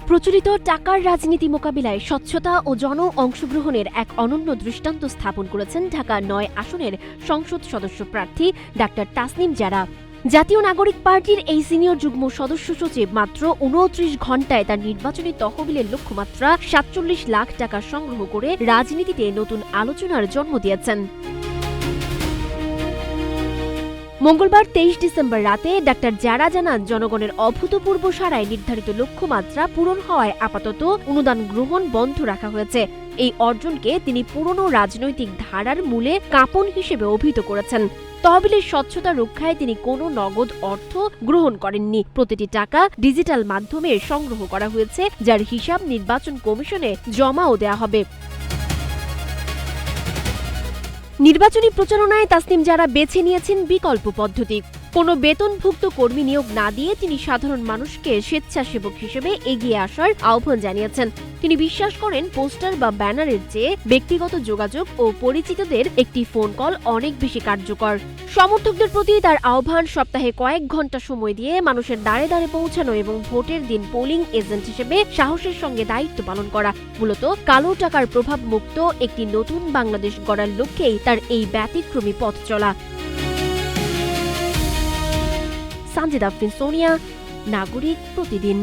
প্রচলিত টাকার রাজনীতি মোকাবিলায় স্বচ্ছতা ও জন অংশগ্রহণের এক অনন্য দৃষ্টান্ত স্থাপন করেছেন ঢাকা ৯ আসনের সংসদ সদস্য প্রার্থী ডাক্তার তাসনিম জারা। জাতীয় নাগরিক পার্টির এই সিনিয়র যুগ্ম সদস্য সচিব মাত্র ২৯ ঘণ্টায় তার নির্বাচনী তহবিলের লক্ষ্যমাত্রা ৪৭ লাখ টাকা সংগ্রহ করে রাজনীতিতে নতুন আলোচনার জন্ম দিয়েছেন। মঙ্গলবার ২৩ ডিসেম্বর রাতে ডাক্তার জারা জানান, জনগণের অভূতপূর্ব সাড়ায় নির্ধারিত লক্ষ্যমাত্রা পূরণ হওয়ায় আপাতত অনুদান গ্রহণ বন্ধ রাখা হয়েছে। এই অর্জনকে তিনি পুরনো রাজনৈতিক ধারার মূলে কাঁপন হিসেবে অভিহিত করেছেন। তহবিলের স্বচ্ছতা রক্ষায় তিনি কোনো নগদ অর্থ গ্রহণ করেননি। প্রতিটি টাকা ডিজিটাল মাধ্যমে সংগ্রহ করা হয়েছে, যার হিসাব নির্বাচন কমিশনে জমাও দেওয়া হবে। নির্বাচনী প্রচারণায় তাসনিম জারা বেছে নিয়েছেন বিকল্প পদ্ধতি। কোনো বেতনভুক্ত কর্মী নিয়োগ না দিয়ে তিনি সাধারণ মানুষকে স্বেচ্ছাসেবক হিসেবে এগিয়ে আসার আহ্বান জানিয়েছেন। তিনি বিশ্বাস করেন, পোস্টার বা ব্যানারের চেয়ে ব্যক্তিগত যোগাযোগ ও পরিচিতদের একটি ফোন কল অনেক বেশি কার্যকর। সমর্থকদের প্রতি তার আহ্বান, সপ্তাহে কয়েক ঘন্টা সময় দিয়ে মানুষের দ্বারে দ্বারে পৌঁছানো এবং ভোটের দিন পোলিং এজেন্ট হিসেবে সাহসের সঙ্গে দায়িত্ব পালন করা। মূলত কালো টাকার প্রভাব মুক্ত একটি নতুন বাংলাদেশ গড়ার লক্ষ্যেই তার এই ব্যতিক্রমী পথ চলা। সানজিদা আফরিন, সোনিয়া, নাগরিক প্রতিদিন।